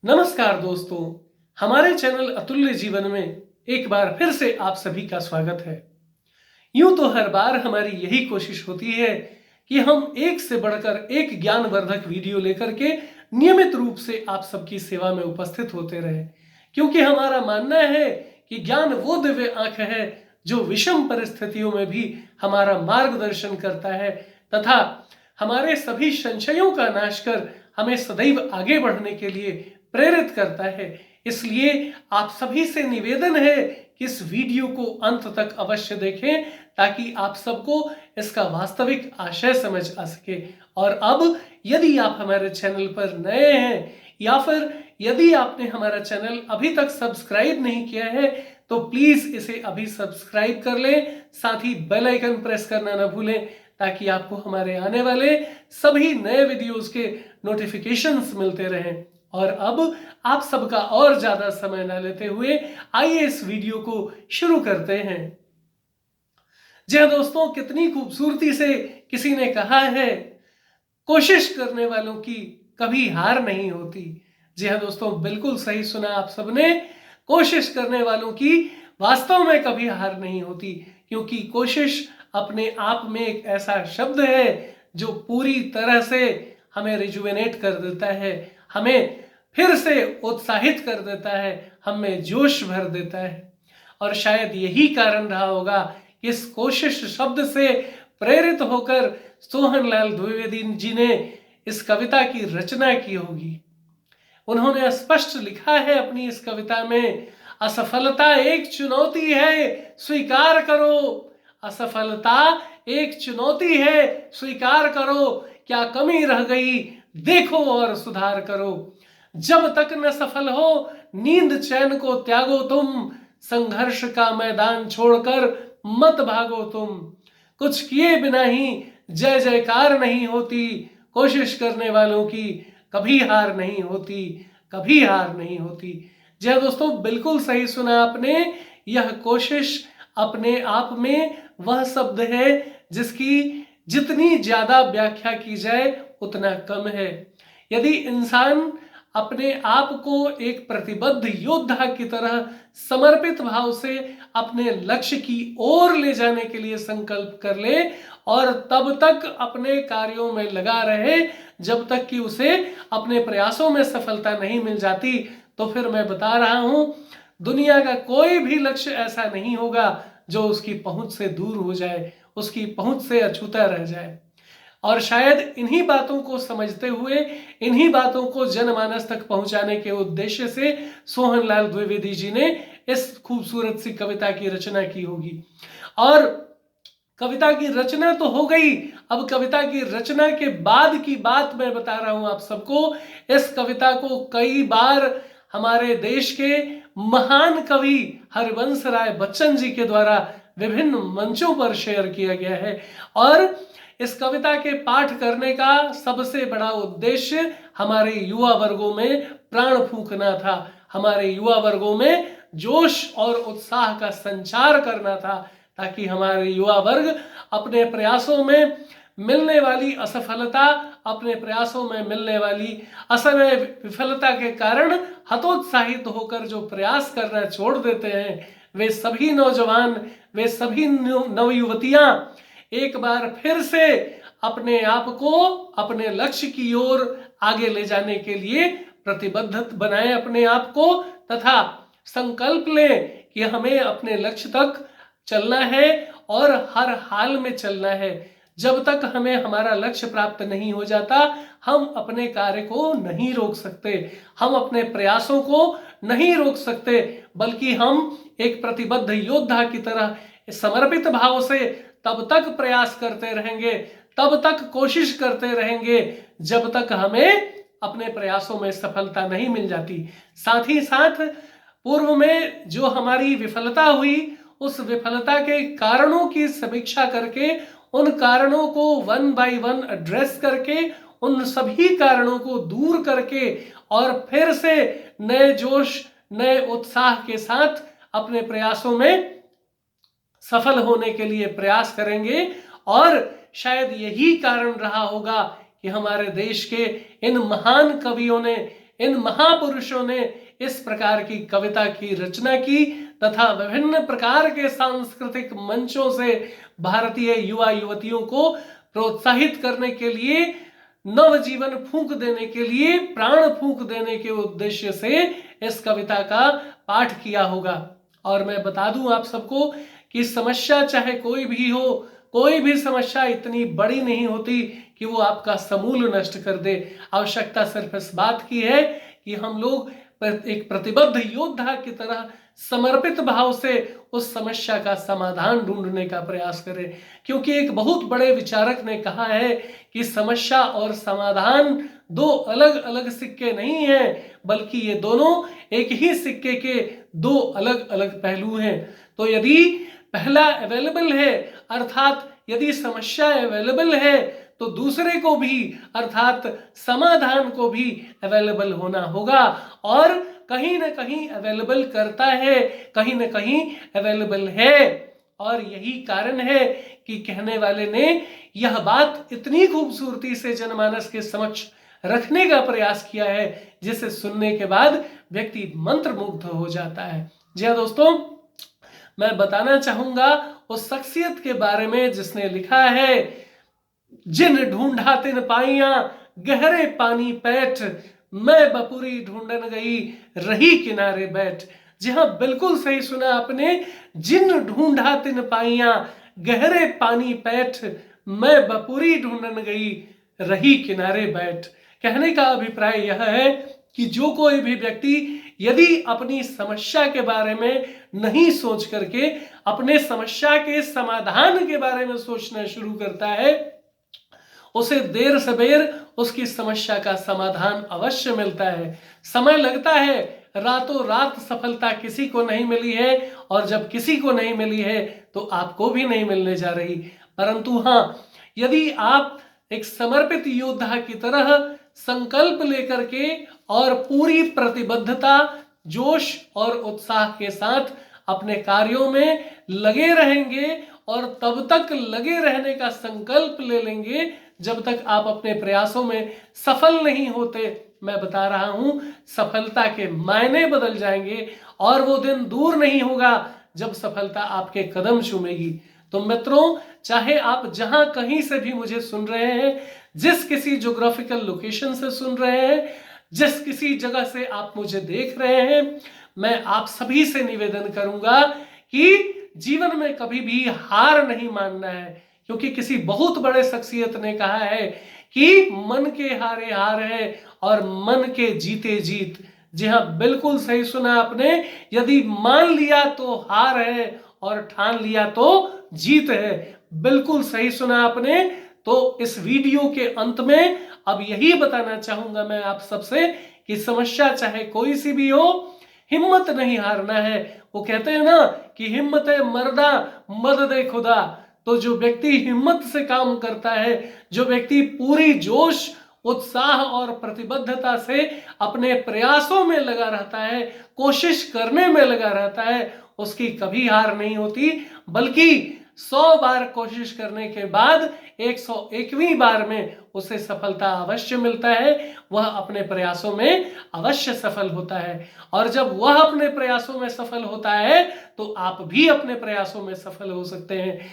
नमस्कार दोस्तों, हमारे चैनल अतुल्य जीवन में एक बार फिर से आप सभी का स्वागत है। यूं तो हर बार हमारी यही कोशिश होती है कि हम एक से बढ़कर एक ज्ञानवर्धक वीडियो लेकर के नियमित रूप से आप सबकी सेवा में उपस्थित होते रहें, क्योंकि हमारा मानना है कि ज्ञान वो दिव्य आंख है जो विषम परिस्थितियों में भी हमारा मार्गदर्शन करता है तथा हमारे सभी संशयों का नाश कर हमें सदैव आगे बढ़ने के लिए प्रेरित करता है। इसलिए आप सभी से निवेदन है कि इस वीडियो को अंत तक अवश्य देखें ताकि आप सबको इसका वास्तविक आशय समझ आ सके। और अब यदि आप हमारे चैनल पर नए हैं या फिर यदि आपने हमारा चैनल अभी तक सब्सक्राइब नहीं किया है तो प्लीज इसे अभी सब्सक्राइब कर लें, साथ ही बेल आइकन प्रेस करना ना भूलें ताकि आपको हमारे आने वाले सभी नए वीडियोस के नोटिफिकेशंस मिलते रहें। और अब आप सबका और ज्यादा समय न लेते हुए आइए इस वीडियो को शुरू करते हैं। जी हाँ दोस्तों, कितनी खूबसूरती से किसी ने कहा है, कोशिश करने वालों की कभी हार नहीं होती। जी हाँ दोस्तों, बिल्कुल सही सुना आप सबने। कोशिश करने वालों की वास्तव में कभी हार नहीं होती, क्योंकि कोशिश अपने आप में एक ऐसा शब्द है जो पूरी तरह से हमें रिजुवेनेट कर देता है, हमें फिर से उत्साहित कर देता है, हमें जोश भर देता है। और शायद यही कारण रहा होगा कि इस कोशिश शब्द से प्रेरित होकर सोहनलाल द्विवेदी जी ने इस कविता की रचना की होगी। उन्होंने स्पष्ट लिखा है अपनी इस कविता में, असफलता एक चुनौती है स्वीकार करो, असफलता एक चुनौती है स्वीकार करो, क्या कमी रह गई देखो और सुधार करो, जब तक न सफल हो नींद चैन को त्यागो तुम, संघर्ष का मैदान छोड़कर मत भागो तुम, कुछ किए बिना ही जय जयकार नहीं होती, कोशिश करने वालों की कभी हार नहीं होती, कभी हार नहीं होती। जय दोस्तों, बिल्कुल सही सुना आपने। यह कोशिश अपने आप में वह शब्द है जिसकी जितनी ज्यादा व्याख्या की जाए उतना कम है। यदि इंसान अपने आप को एक प्रतिबद्ध योद्धा की तरह समर्पित भाव से अपने लक्ष्य की ओर ले जाने के लिए संकल्प कर ले और तब तक अपने कार्यों में लगा रहे जब तक कि उसे अपने प्रयासों में सफलता नहीं मिल जाती, तो फिर मैं बता रहा हूं, दुनिया का कोई भी लक्ष्य ऐसा नहीं होगा जो उसकी पहुंच से दूर हो जाए, उसकी पहुंच से अछूता रह जाए। और शायद इन्हीं बातों को समझते हुए, इन्हीं बातों को जनमानस तक पहुंचाने के उद्देश्य से सोहनलाल द्विवेदी जी ने इस खूबसूरत सी कविता की रचना की होगी। और कविता की रचना तो हो गई, अब कविता की रचना के बाद की बात मैं बता रहा हूं आप सबको। इस कविता को कई बार हमारे देश के महान कवि हरिवंश राय बच्चन जी के द्वारा विभिन्न मंचों पर शेयर किया गया है। और इस कविता के पाठ करने का सबसे बड़ा उद्देश्य हमारे युवा वर्गों में प्राण फूंकना था, हमारे युवा वर्गों में जोश और उत्साह का संचार करना था, ताकि हमारे युवा वर्ग अपने प्रयासों में मिलने वाली असफलता, अपने प्रयासों में मिलने वाली असमय विफलता के कारण हतोत्साहित होकर जो प्रयास करना छोड़ देते हैं, वे सभी नौजवान, वे सभी नवयुवतियां एक बार फिर से अपने आप को अपने लक्ष्य की ओर आगे ले जाने के लिए प्रतिबद्ध बनाएं अपने आप को, तथा संकल्प लें कि हमें अपने लक्ष्य तक चलना है और हर हाल में चलना है। जब तक हमें हमारा लक्ष्य प्राप्त नहीं हो जाता, हम अपने कार्य को नहीं रोक सकते, हम अपने प्रयासों को नहीं रोक सकते, बल्कि हम एक प्रतिबद्ध योद्धा की तरह समर्पित भाव से तब तक प्रयास करते रहेंगे, तब तक कोशिश करते रहेंगे जब तक हमें अपने प्रयासों में सफलता नहीं मिल जाती। साथ ही साथ पूर्व में जो हमारी विफलता हुई, उस विफलता के कारणों की समीक्षा करके, उन कारणों को वन बाय वन एड्रेस करके, उन सभी कारणों को दूर करके और फिर से नए जोश, नए उत्साह के साथ अपने प्रयासों में सफल होने के लिए प्रयास करेंगे। और शायद यही कारण रहा होगा कि हमारे देश के इन महान कवियों ने, इन महापुरुषों ने इस प्रकार की कविता की रचना की तथा विभिन्न प्रकार के सांस्कृतिक मंचों से भारतीय युवा युवतियों को प्रोत्साहित करने के लिए, नवजीवन फूंक देने के लिए, प्राण फूंक देने के उद्देश्य से इस कविता का पाठ किया होगा। और मैं बता दूं आप सबको कि समस्या चाहे कोई भी हो, कोई भी समस्या इतनी बड़ी नहीं होती कि वो आपका समूल नष्ट कर दे। आवश्यकता सिर्फ इस बात की है कि हम लोग एक प्रतिबद्ध योद्धा की तरह समर्पित भाव से उस समस्या का समाधान ढूंढने का प्रयास करें। क्योंकि एक बहुत बड़े विचारक ने कहा है कि समस्या और समाधान दो अलग अलग सिक्के नहीं हैं, बल्कि ये दोनों एक ही सिक्के के दो अलग अलग पहलू हैं। तो यदि पहला अवेलेबल है, अर्थात यदि समस्या अवेलेबल है, तो दूसरे को भी अर्थात समाधान को भी अवेलेबल होना होगा। और कहीं ना कहीं अवेलेबल करता है, कहीं ना कहीं अवेलेबल है। और यही कारण है कि कहने वाले ने यह बात इतनी खूबसूरती से जनमानस के समक्ष रखने का प्रयास किया है, जिसे सुनने के बाद व्यक्ति मंत्रमुग्ध हो जाता है। जी हाँ दोस्तों, मैं बताना चाहूंगा उस शख्सियत के बारे में जिसने लिखा है, जिन ढूंढा तिन पाइया गहरे पानी पैठ, मैं बपुरी ढूंढन गई रही किनारे बैठ। जी हाँ, बिल्कुल सही सुना आपने। जिन ढूंढा तिन पाइया गहरे पानी पैठ, मैं बपुरी ढूंढन गई रही किनारे बैठ। कहने का अभिप्राय यह है कि जो कोई भी व्यक्ति यदि अपनी समस्या के बारे में नहीं सोच करके अपने समस्या के समाधान के बारे में सोचना शुरू करता है, उसे देर सबेर उसकी समस्या का समाधान अवश्य मिलता है। समय लगता है, रातों रात सफलता किसी को नहीं मिली है, और जब किसी को नहीं मिली है तो आपको भी नहीं मिलने जा रही। परंतु हाँ, यदि आप एक समर्पित योद्धा की तरह संकल्प लेकर के और पूरी प्रतिबद्धता, जोश और उत्साह के साथ अपने कार्यों में लगे रहेंगे और तब तक लगे रहने का संकल्प ले लेंगे जब तक आप अपने प्रयासों में सफल नहीं होते, मैं बता रहा हूं सफलता के मायने बदल जाएंगे और वो दिन दूर नहीं होगा जब सफलता आपके कदम चूमेगी। तो मित्रों, चाहे आप जहां कहीं से भी मुझे सुन रहे हैं, जिस किसी ज्योग्राफिकल लोकेशन से सुन रहे हैं, जिस किसी जगह से आप मुझे देख रहे हैं, मैं आप सभी से निवेदन करूंगा कि जीवन में कभी भी हार नहीं मानना है। क्योंकि किसी बहुत बड़े शख्सियत ने कहा है कि मन के हारे हार है और मन के जीते जीत। जी हाँ, बिल्कुल सही सुना आपने। यदि मान लिया तो हार है और ठान लिया तो जीत है। बिल्कुल सही सुना आपने। तो इस वीडियो के अंत में अब यही बताना चाहूंगा मैं आप सबसे कि समस्या चाहे कोई सी भी हो, हिम्मत नहीं हारना है। वो कहते हैं ना कि हिम्मत है मर्दा मदद है खुदा। तो जो व्यक्ति हिम्मत से काम करता है, जो व्यक्ति पूरी जोश, उत्साह और प्रतिबद्धता से अपने प्रयासों में लगा रहता है, कोशिश करने में लगा रहता है, उसकी कभी हार नहीं होती, बल्कि 100 बार कोशिश करने के बाद 101वीं बार में उसे सफलता अवश्य मिलता है। वह अपने प्रयासों में अवश्य सफल होता है। और जब वह अपने प्रयासों में सफल होता है तो आप भी अपने प्रयासों में सफल हो सकते हैं।